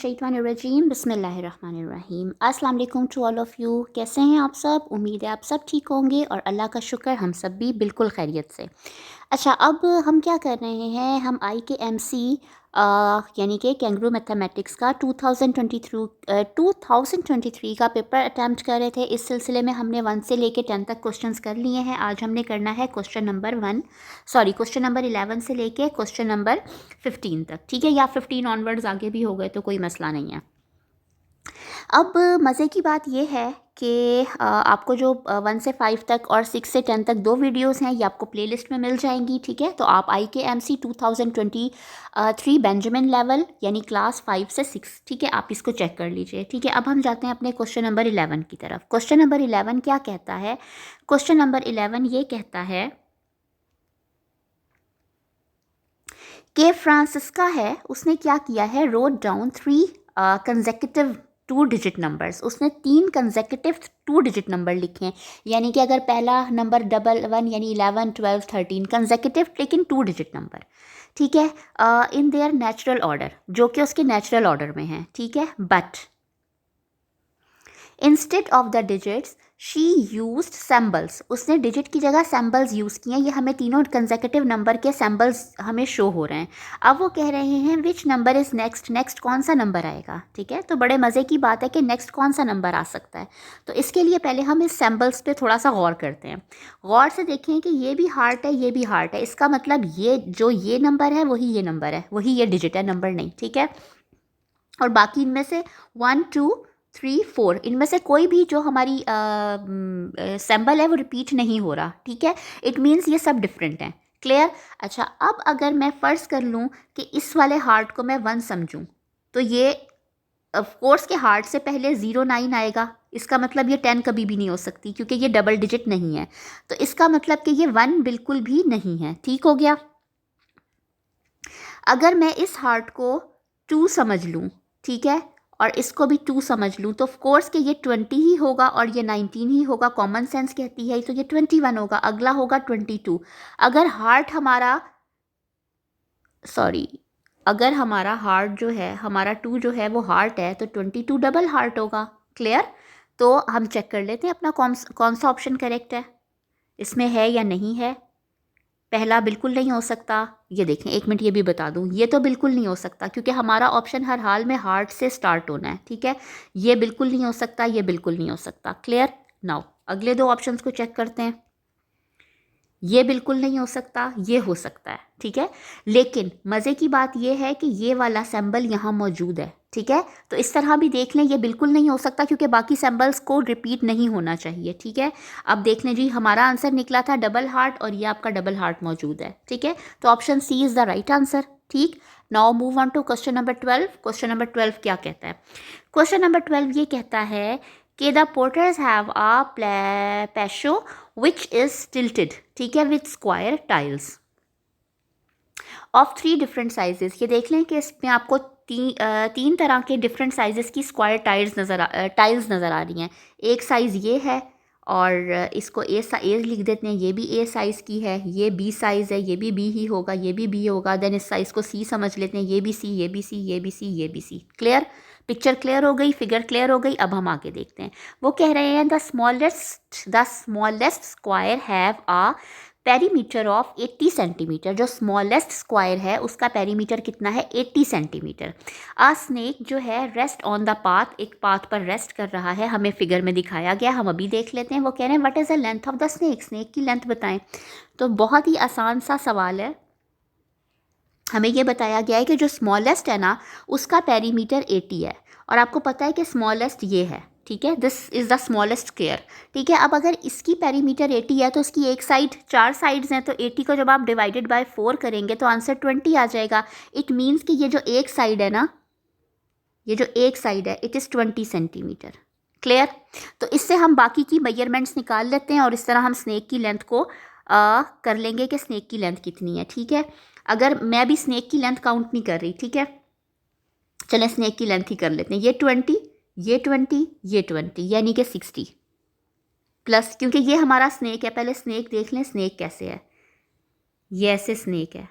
शैतानिर्रजीम बिस्मिल्लाहिर्रहमानिर्रहीम। अस्सलाम वालेकुम टू ऑल ऑफ़ यू। कैसे हैं आप सब? उम्मीद है आप सब ठीक होंगे और अल्लाह का शुक्र हम सब भी बिल्कुल खैरियत से। अच्छा, अब हम क्या कर रहे हैं, हम IKMC यानी कि कैंगरू मैथमेटिक्स का 2023 का पेपर अटैम्प्ट कर रहे थे। इस सिलसिले में हमने 1 से लेके 10 तक क्वेश्चंस कर लिए हैं। आज हमने करना है क्वेश्चन नंबर 11 से लेके क्वेश्चन नंबर 15 तक, ठीक है, या 15 ऑनवर्ड्स आगे भी हो गए तो कोई मसला नहीं है। अब मज़े की बात यह है कि आपको जो 1 से 5 तक और 6 से 10 तक 2 वीडियोस हैं, ये आपको प्लेलिस्ट में मिल जाएंगी, ठीक है। तो आप IKMC 2023 बेंजामिन लेवल यानी क्लास 5 से 6, ठीक है, आप इसको चेक कर लीजिए, ठीक है। अब हम जाते हैं अपने क्वेश्चन नंबर 11 की तरफ। क्वेश्चन नंबर 11 क्या कहता है? क्वेश्चन नंबर 11 ये कहता है कि फ्रांसिस्का है, उसने क्या किया है, wrote down 3 consecutive 2 digit numbers. उसने 3 कंसेक्यूटिव 2 डिजिट नंबर लिखे हैं, यानी कि अगर पहला नंबर 11 यानी 11 12 13 कंसेक्यूटिव लेकिन 2 डिजिट नंबर, ठीक है, इन देयर नेचुरल ऑर्डर, जो कि उसके नेचुरल ऑर्डर में है, ठीक है। But instead of the digits she used symbols, उसने डिजिट की जगह सैम्बल्स यूज़ किए हैं। ये हमें तीनों कंसेक्यूटिव नंबर के सैम्बल्स हमें शो हो रहे हैं। अब वो कह रहे हैं which number is next, next कौन सा नंबर आएगा, ठीक है। तो बड़े मज़े की बात है कि नेक्स्ट कौन सा नंबर आ सकता है। तो इसके लिए पहले हम इस सैम्बल्स पे थोड़ा सा गौर करते हैं। गौर से देखें कि ये भी हार्ट है, ये भी हार्ट है। इसका मतलब ये नंबर है वही ये नंबर है, वही ये डिजिट है, नंबर नहीं, ठीक है। और बाकी इनमें से 1 2 3 4 इनमें से कोई भी जो हमारी सैम्बल है वो रिपीट नहीं हो रहा, ठीक है। इट मीन्स ये सब डिफरेंट हैं। क्लियर? अच्छा, अब अगर मैं फ़र्ज़ कर लूँ कि इस वाले हार्ट को मैं 1 समझूँ, तो ये ऑफ कोर्स के हार्ट से पहले 09 आएगा। इसका मतलब ये 10 कभी भी नहीं हो सकती, क्योंकि ये डबल डिजिट नहीं है। तो इसका मतलब कि ये 1 बिल्कुल भी नहीं है, ठीक हो गया। अगर मैं इस हार्ट को 2 समझ लूँ, ठीक है, और इसको भी 2 समझ लूँ, तो ऑफ कोर्स कि ये 20 ही होगा और ये 19 ही होगा। कॉमन सेंस कहती है, तो ये 21 होगा, अगला होगा 22। अगर हार्ट हमारा सॉरी अगर हमारा हार्ट जो है, हमारा 2 जो है वो हार्ट है, तो 22 डबल हार्ट होगा। क्लियर? तो हम चेक कर लेते हैं अपना कौन सा ऑप्शन करेक्ट है, इसमें है या नहीं है। पहला बिल्कुल नहीं हो सकता। ये देखें, 1 मिनट, ये भी बता दूं, ये तो बिल्कुल नहीं हो सकता, क्योंकि हमारा ऑप्शन हर हाल में हार्ट से स्टार्ट होना है, ठीक है। ये बिल्कुल नहीं हो सकता, ये बिल्कुल नहीं हो सकता। क्लियर? नाउ अगले 2 ऑप्शंस को चेक करते हैं। ये बिल्कुल नहीं हो सकता, ये हो सकता है, ठीक है। लेकिन मज़े की बात ये है कि ये वाला सिंबल यहाँ मौजूद है, ठीक है। तो इस तरह भी देख लें, ये बिल्कुल नहीं हो सकता क्योंकि बाकी सिंबल्स को रिपीट नहीं होना चाहिए, ठीक है। अब देख लें जी, हमारा आंसर निकला था डबल हार्ट और ये आपका डबल हार्ट मौजूद है, ठीक है। तो option C is the right answer, ठीक। Now move on to question number 12। Question number 12 क्या कहता है? क्वेश्चन नंबर 12 ये कहता है कि the porters have a patio which is tilted, ठीक है, with square tiles of 3 different sizes. ये देख लें कि इसमें आपको तीन तरह के डिफरेंट साइजेस की स्क्वायर टाइल्स नज़र आ रही हैं। एक साइज़ ये है और इसको ए लिख देते हैं, ये भी ए साइज़ की है। ये बी साइज़ है, ये भी बी ही होगा, ये भी बी होगा। देन इस साइज़ को सी समझ लेते हैं, ये भी सी, ये भी सी, ये भी सी, ये भी सी। क्लियर? पिक्चर क्लियर हो गई, फिगर क्लियर हो गई। अब हम आगे देखते हैं। वो कह रहे हैं the smallest square have a perimeter of 80 centimetre. जो स्मॉलेस्ट स्क्वायर है उसका पेरीमीटर कितना है? 80 सेंटीमीटर। आ स्नेक जो है रेस्ट ऑन द पाथ, एक पाथ पर रेस्ट कर रहा है, हमें फिगर में दिखाया गया, हम अभी देख लेते हैं। वो कह रहे हैं what is the length of the snake, snake की लेंथ बताएं। तो बहुत ही आसान सा सवाल है। हमें ये बताया गया है कि जो स्मॉलेस्ट है ना, उसका पेरीमीटर 80 है, और आपको पता है कि स्मॉलेस्ट ये है, ठीक है, this is the smallest square, ठीक है। अब अगर इसकी पेरीमीटर 80 है तो इसकी एक साइड, 4 साइड्स हैं, तो 80 को जब आप डिवाइडेड बाय 4 करेंगे तो आंसर 20 आ जाएगा। इट मीन्स कि ये जो एक साइड है ना, ये जो एक साइड है, इट इज़ 20 सेंटीमीटर। क्लियर? तो इससे हम बाकी की मेजरमेंट्स निकाल लेते हैं और इस तरह हम स्नेक की लेंथ को कर लेंगे कि स्नेक की लेंथ कितनी है, ठीक है। अगर मैं भी स्नेक की लेंथ काउंट नहीं कर रही, ठीक है, चलें स्नेक की लेंथ ही कर लेते हैं। ये 20, ये 20, ये 20, यानी कि 60 प्लस, क्योंकि ये हमारा स्नेक है। पहले स्नेक देख लें, स्नेक कैसे है। ये ऐसे स्नेक है,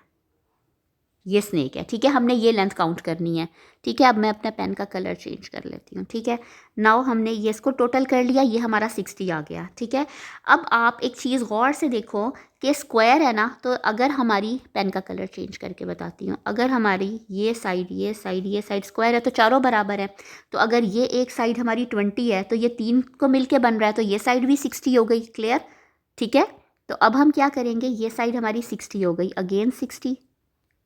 ये स्नेक है, ठीक है। हमने ये लेंथ काउंट करनी है, ठीक है। अब मैं अपना पेन का कलर चेंज कर लेती हूँ, ठीक है। नाउ हमने ये इसको टोटल कर लिया, ये हमारा 60 आ गया, ठीक है। अब आप एक चीज़ गौर से देखो कि स्क्वायर है ना, तो अगर हमारी पेन का कलर चेंज करके बताती हूँ, अगर हमारी ये साइड ये साइड ये साइड स्क्वायर है तो चारों बराबर है। तो अगर ये एक साइड हमारी 20 है तो ये 3 को मिल के बन रहा है, तो ये साइड भी 60 हो गई। क्लियर, ठीक है। तो अब हम क्या करेंगे, ये साइड हमारी 60 हो गई, अगेन 60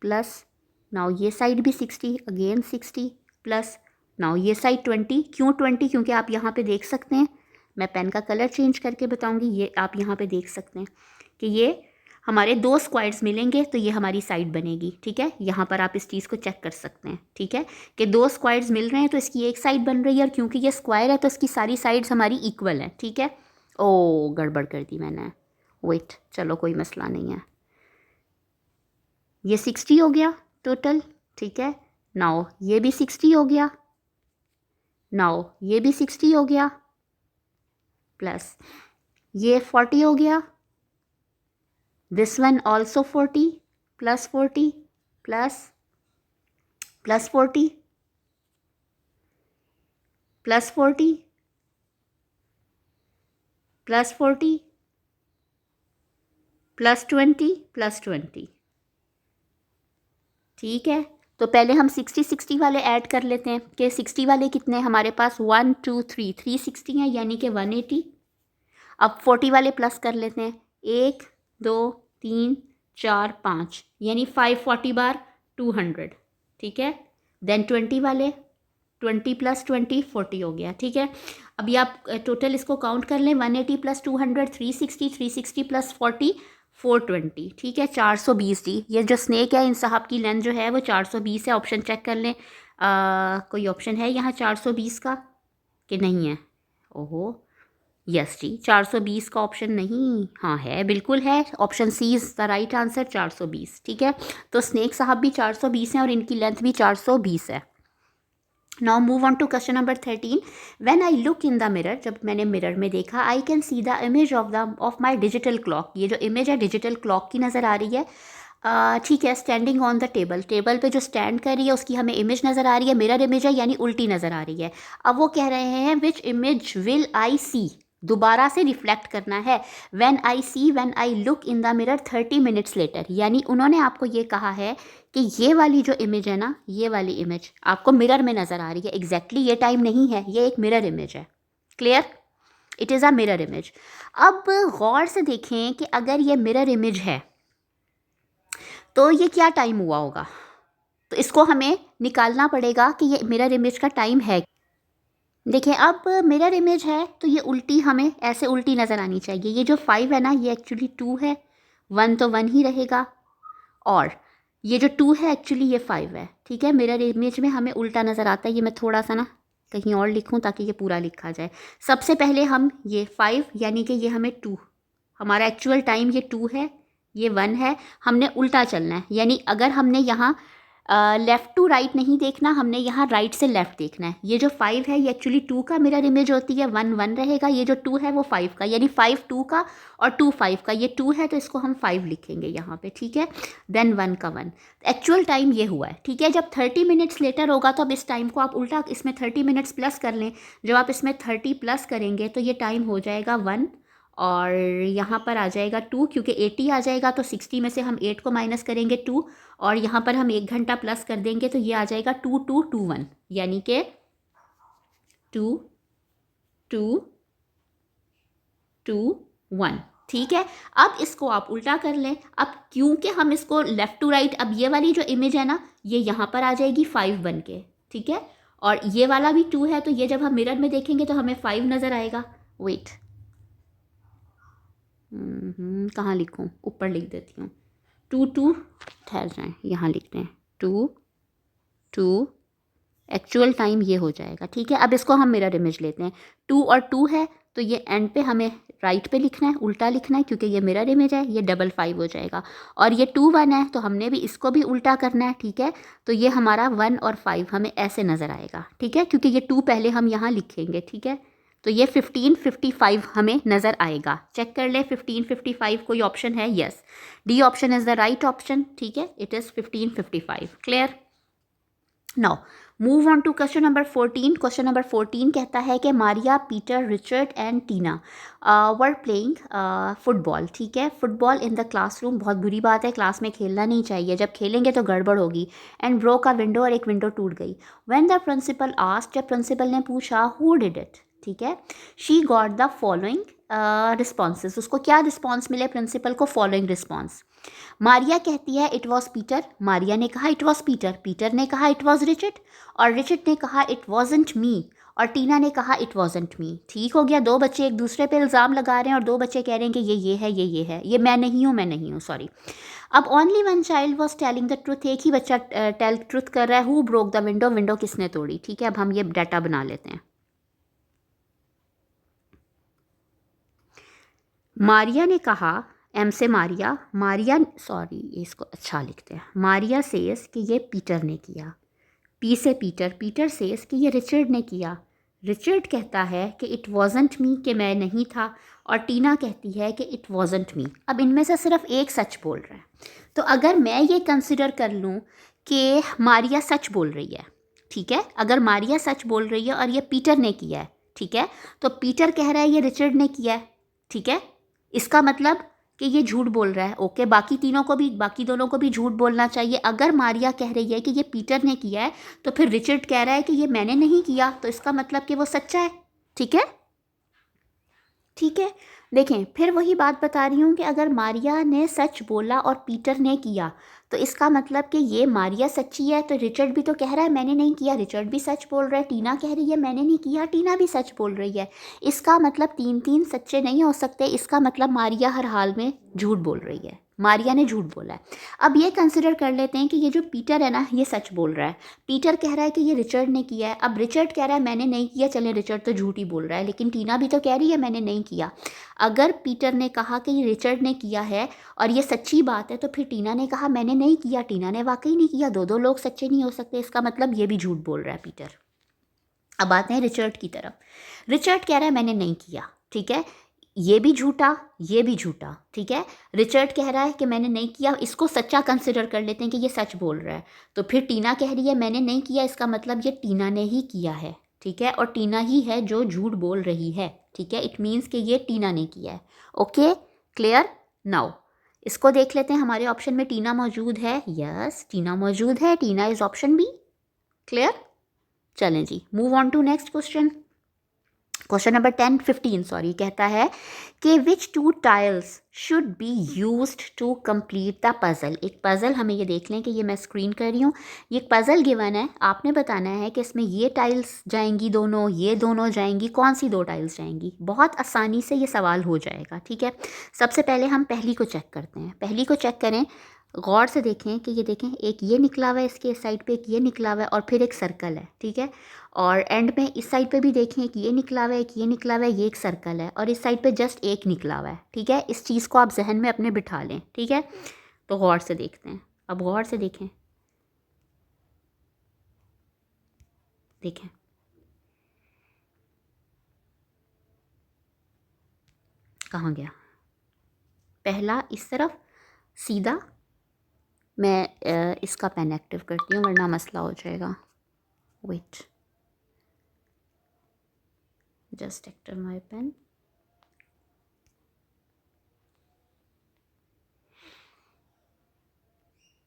प्लस, नाउ ये साइड भी 60, अगेन 60 प्लस, नाउ ये साइड 20। क्यों 20? क्योंकि आप यहाँ पे देख सकते हैं, मैं पेन का कलर चेंज करके बताऊंगी, ये आप यहाँ पे देख सकते हैं कि ये हमारे दो स्क्वायर्स मिलेंगे तो ये हमारी साइड बनेगी, ठीक है। यहाँ पर आप इस चीज़ को चेक कर सकते हैं, ठीक है, कि दो स्क्वायर्स मिल रहे हैं तो इसकी एक साइड बन रही है, और क्योंकि ये स्क्वायर है तो इसकी सारी साइड्स हमारी इक्वल हैं, ठीक है। ओ, गड़बड़ कर दी मैंने, वेट, चलो कोई मसला नहीं है। ये 60 हो गया टोटल, ठीक है। नाउ ये भी 60 हो गया, नाउ ये भी 60 हो गया, प्लस ये 40 हो गया, this one also 40, plus 40 plus plus 40 plus 40 plus 40 plus 20 plus 20, ठीक है। तो पहले हम 60 वाले ऐड कर लेते हैं कि 60 वाले कितने हमारे पास, 1 2 3 360 हैं, यानी कि 180। अब 40 वाले प्लस कर लेते हैं, 1 2 3 4 5, यानी 540 बार 200, ठीक है। देन 20 वाले, 20 प्लस 20 40 हो गया, ठीक है। अभी आप टोटल इसको काउंट कर लें, 180 प्लस 200 360, 360 प्लस 40 420, ठीक है। 420 जी, ये जो स्नेक है इन साहब की लेंथ जो है वो 420 है। ऑप्शन चेक कर लें, कोई ऑप्शन है यहाँ 420 का कि नहीं है? ओहो, यस जी, 420 का ऑप्शन नहीं, हाँ है, बिल्कुल है। Option C is the right answer, 420, ठीक है। तो स्नेक साहब भी 420 हैं और इनकी लेंथ भी 420 है। Now move on to question number 13। When I look in the mirror, जब मैंने मिरर में देखा, I can see the image of my digital clock. ये जो इमेज है डिजिटल क्लॉक की नज़र आ रही है, ठीक है। Standing on the table, table पे जो स्टैंड कर रही है उसकी हमें इमेज नज़र आ रही है, मिरर इमेज है यानी उल्टी नज़र आ रही है। अब वो कह रहे हैं विच इमेज विल आई सी, दोबारा से रिफ्लेक्ट करना है, when I look in the mirror 30 minutes later. यानी उन्होंने आपको ये कहा है कि ये वाली जो इमेज है ना, ये वाली इमेज आपको मिरर में नज़र आ रही है, एग्जैक्टली ये टाइम नहीं है, ये एक मिरर इमेज है। Clear, it is a mirror image. अब गौर से देखें कि अगर ये मिरर इमेज है तो ये क्या टाइम हुआ होगा, तो इसको हमें निकालना पड़ेगा कि ये मिरर इमेज का टाइम है। देखिए, अब मिरर इमेज है तो ये उल्टी, हमें ऐसे उल्टी नज़र आनी चाहिए। ये जो 5 है ना, ये एक्चुअली 2 है, 1 तो 1 ही रहेगा, और ये जो 2 है एक्चुअली ये 5 है, ठीक है। मिरर इमेज में हमें उल्टा नज़र आता है। ये मैं थोड़ा सा ना कहीं और लिखूं ताकि ये पूरा लिखा जाए। सबसे पहले हम ये 5 यानी कि ये हमें 2, हमारा एक्चुअल टाइम ये 2 है, ये 1 है, हमने उल्टा चलना है। यानी अगर हमने यहाँ लेफ़्ट टू राइट नहीं देखना, हमने यहाँ राइट से लेफ़्ट देखना है। ये जो 5 है ये एक्चुअली 2 का मिरर इमेज होती है, 1 1 रहेगा, ये जो 2 है वो 5 का, यानी 5 2 का और 2 5 का। ये 2 है तो इसको हम 5 लिखेंगे यहाँ पे, ठीक है। देन 1 का 1, एक्चुअल टाइम ये हुआ है, ठीक है। जब 30 मिनट्स लेटर होगा तो अब इस टाइम को आप उल्टा, इसमें 30 मिनट्स प्लस कर लें। जब आप इसमें 30 प्लस करेंगे तो ये टाइम हो जाएगा 1, और यहाँ पर आ जाएगा 2, क्योंकि 80 आ जाएगा तो 60 में से हम 8 को माइनस करेंगे 2, और यहाँ पर हम 1 घंटा प्लस कर देंगे तो ये आ जाएगा 2 2 2 1, यानी कि 2 2 2 1, ठीक है। अब इसको आप उल्टा कर लें। अब क्योंकि हम इसको लेफ़्ट टू राइट, अब ये वाली जो इमेज है ना ये यहाँ पर आ जाएगी 5 बन के, ठीक है। और ये वाला भी 2 है तो ये जब हम मिरर में देखेंगे तो हमें 5 नज़र आएगा। वेट, कहाँ लिखूँ, ऊपर लिख देती हूँ। 2 2, ठहर जाएं, यहाँ लिखते हैं 2 2, एक्चुअल टाइम ये हो जाएगा, ठीक है। अब इसको हम मिरर इमेज लेते हैं, 2 और 2 है तो ये एंड पे हमें राइट पे लिखना है, उल्टा लिखना है, क्योंकि ये मिरर इमेज है, ये डबल 5 हो जाएगा। और ये 2 1 है तो हमने भी इसको भी उल्टा करना है, ठीक है। तो ये हमारा 1 और 5 हमें ऐसे नज़र आएगा, ठीक है, क्योंकि ये 2 पहले हम यहाँ लिखेंगे, ठीक है। तो ये 1555 हमें नज़र आएगा। चेक कर ले 1555 कोई ऑप्शन है? Yes, D option is the right option. ठीक है, it is 1555। Clear? Now move on to question number 14। Question number 14 कहता है कि Maria, Peter, Richard and Tina were playing football. ठीक है, फुटबॉल इन द क्लासरूम। बहुत बुरी बात है, क्लास में खेलना नहीं चाहिए, जब खेलेंगे तो गड़बड़ होगी। एंड ब्रोक अ विंडो, और एक विंडो टूट गई। व्हेन द प्रिंसिपल आस्क्ड, जब प्रिंसिपल ने पूछा हु डिड इट, ठीक है, she got the following responses. उसको क्या रिस्पॉन्स मिले प्रिंसिपल को? Following response. मारिया कहती है इट वॉज पीटर। मारिया ने कहा इट वॉज पीटर। पीटर ने कहा इट वॉज रिचर्ड, और रिचर्ड ने कहा इट वॉजंट मी, और टीना ने कहा इट वॉजंट मी। ठीक हो गया, दो बच्चे एक दूसरे पे इल्ज़ाम लगा रहे हैं और दो बच्चे कह रहे हैं कि ये है, ये है, ये मैं नहीं हूँ, मैं नहीं हूँ, सॉरी। अब only one child was telling the truth, एक ही बच्चा टेल ट्रुथ कर रहा है। Who broke the window, window किसने तोड़ी? ठीक है, अब हम ये डाटा बना लेते हैं। मारिया ने कहा, एम से मारिया, मारिया सॉरी इसको अच्छा लिखते हैं, मारिया सेस कि ये पीटर ने किया। पी से पीटर, पीटर सेस कि ये रिचर्ड ने किया। रिचर्ड कहता है कि इट वॉजंट मी, कि मैं नहीं था। और टीना कहती है कि इट वॉजंट मी। अब इनमें से सिर्फ एक सच बोल रहा है। तो अगर मैं ये कंसिडर कर लूँ कि मारिया सच बोल रही है, ठीक है, अगर मारिया सच बोल रही है और ये पीटर ने किया है, ठीक है, तो पीटर कह रहा है ये रिचर्ड ने किया है, ठीक है, इसका मतलब कि ये झूठ बोल रहा है। ओके, बाकी तीनों को भी, बाकी दोनों को भी झूठ बोलना चाहिए। अगर मारिया कह रही है कि ये पीटर ने किया है, तो फिर रिचर्ड कह रहा है कि ये मैंने नहीं किया, तो इसका मतलब कि वो सच्चा है। ठीक है, ठीक है, देखें फिर वही बात बता रही हूँ कि अगर मारिया ने सच बोला और पीटर ने किया, तो इसका मतलब कि ये मारिया सच्ची है, तो रिचर्ड भी तो कह रहा है मैंने नहीं किया, रिचर्ड भी सच बोल रहा है। टीना कह रही है मैंने नहीं किया, टीना भी सच बोल रही है। इसका मतलब तीन तीन सच्चे नहीं हो सकते। इसका मतलब मारिया हर हाल में झूठ बोल रही है, मारिया ने झूठ बोला है। अब ये कंसिडर कर लेते हैं कि ये जो पीटर है ना, ये सच बोल रहा है। पीटर कह रहा है कि ये रिचर्ड ने किया है। अब रिचर्ड कह रहा है मैंने नहीं किया, चलें रिचर्ड तो झूठ ही बोल रहा है, लेकिन टीना भी तो कह रही है मैंने नहीं किया। अगर पीटर ने कहा कि ये रिचर्ड ने किया है और ये सच्ची बात है, तो फिर टीना ने कहा मैंने नहीं किया, टीना ने वाकई नहीं किया। दो दो लोग सच्चे नहीं हो सकते, इसका मतलब ये भी झूठ बोल रहा है पीटर। अब आते हैं रिचर्ड की तरफ। रिचर्ड कह रहा है मैंने नहीं किया, ठीक है, ये भी झूठा, ये भी झूठा, ठीक है। रिचर्ड कह रहा है कि मैंने नहीं किया, इसको सच्चा कंसिडर कर लेते हैं कि ये सच बोल रहा है। तो फिर टीना कह रही है मैंने नहीं किया, इसका मतलब ये टीना ने ही किया है, ठीक है, और टीना ही है जो झूठ बोल रही है, ठीक है। इट मीन्स कि ये टीना ने किया है। Okay, clear? नाउ इसको देख लेते हैं, हमारे ऑप्शन में टीना मौजूद है। यस, टीना मौजूद है, Tina is option B. Clear? चलें जी, move on to next question. Question number 15 sorry, कहता है कि which two tiles should be used to complete the puzzle. एक पज़ल, हमें ये देख लें कि ये मैं स्क्रीन कर रही हूँ, ये एक पज़ल गिवन है, आपने बताना है कि इसमें ये टाइल्स जाएंगी दोनों, ये दोनों जाएंगी, कौन सी दो टाइल्स जाएंगी। बहुत आसानी से ये सवाल हो जाएगा, ठीक है। सबसे पहले हम पहली को चेक करते हैं, पहली को चेक करें, गौर से देखें कि ये देखें, एक ये निकला हुआ है इसके इस साइड पे, एक ये निकला हुआ है, और फिर एक सर्कल है, ठीक है। और एंड में इस साइड पे भी देखें, एक ये निकला हुआ है, एक ये निकला हुआ है, ये एक सर्कल है, और इस साइड पे जस्ट एक निकला हुआ है, ठीक है। इस चीज़ को आप जहन में अपने बिठा लें, ठीक है। तो गौर से देखते हैं, अब गौर से देखें, देखें कहाँ गया, पहला इस तरफ सीधा। मैं इसका पेन एक्टिव करती हूँ वरना मसला हो जाएगा। Wait, just active my pen.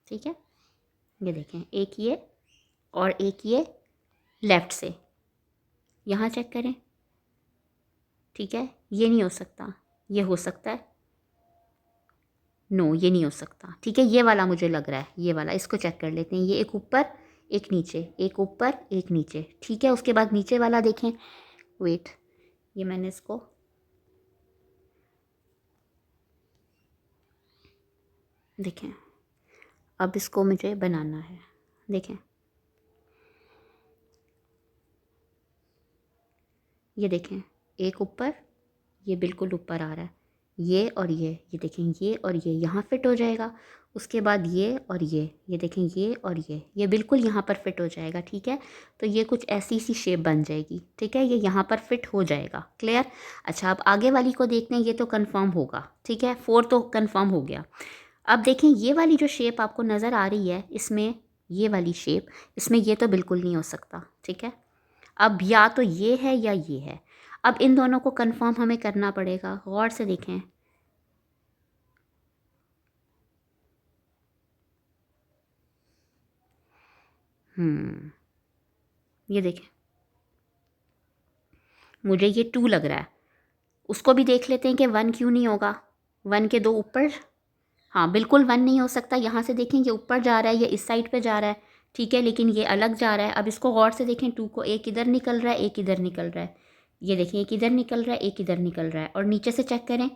ठीक है, ये देखें, एक ये और एक ये लेफ़्ट से, यहाँ चेक करें, ठीक है। ये नहीं हो सकता, ये हो सकता है, नो ये नहीं हो सकता, ठीक है। ये वाला मुझे लग रहा है, ये वाला, इसको चेक कर लेते हैं। ये एक ऊपर एक नीचे, एक ऊपर एक नीचे, ठीक है। उसके बाद नीचे वाला देखें, वेट, ये मैंने इसको, देखें, अब इसको मुझे बनाना है, देखें, ये देखें, एक ऊपर, ये बिल्कुल ऊपर आ रहा है, ये और ये देखें, ये और ये यहाँ फ़िट हो जाएगा। उसके बाद ये और ये देखें, ये और ये बिल्कुल यहाँ पर फ़िट हो जाएगा। ठीक है, तो ये कुछ ऐसी सी शेप बन जाएगी। ठीक है, ये यहाँ पर फ़िट हो जाएगा। क्लियर? अच्छा, अब आगे वाली को देखते हैं, ये तो कंफर्म होगा। ठीक है, 4 तो कंफर्म हो गया। अब देखें, ये वाली जो शेप आपको नज़र आ रही है, इसमें ये वाली शेप, इसमें ये तो बिल्कुल नहीं हो सकता। ठीक है, अब या तो ये है या ये है। अब इन दोनों को कंफर्म हमें करना पड़ेगा। गौर से देखें, ये देखें, मुझे ये 2 लग रहा है। उसको भी देख लेते हैं कि 1 क्यों नहीं होगा। 1 के 2 ऊपर, हाँ बिल्कुल 1 नहीं हो सकता। यहाँ से देखें, ये ऊपर जा रहा है, ये इस साइड पे जा रहा है। ठीक है, लेकिन ये अलग जा रहा है। अब इसको गौर से देखें, 2 को, एक इधर निकल रहा है, एक इधर निकल रहा है। ये देखें, एक इधर निकल रहा है, एक इधर निकल रहा है। और नीचे से चेक करें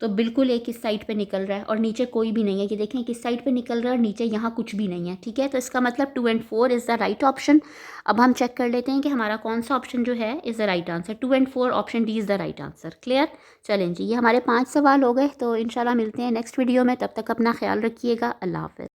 तो बिल्कुल एक इस साइड पे निकल रहा है और नीचे कोई भी नहीं है। ये देखें, किस साइड पे निकल रहा है और नीचे यहाँ कुछ भी नहीं है। ठीक है, तो इसका मतलब 2 and 4 is the right option. अब हम चेक कर लेते हैं कि हमारा कौन सा ऑप्शन जो है is the right answer. 2 and 4, option D is the right answer. Clear? चलें जी, ये हमारे 5 सवाल हो गए। तो इंशाल्लाह मिलते हैं नेक्स्ट वीडियो में। तब तक अपना ख्याल रखिएगा। अल्लाह हाफ़िज़।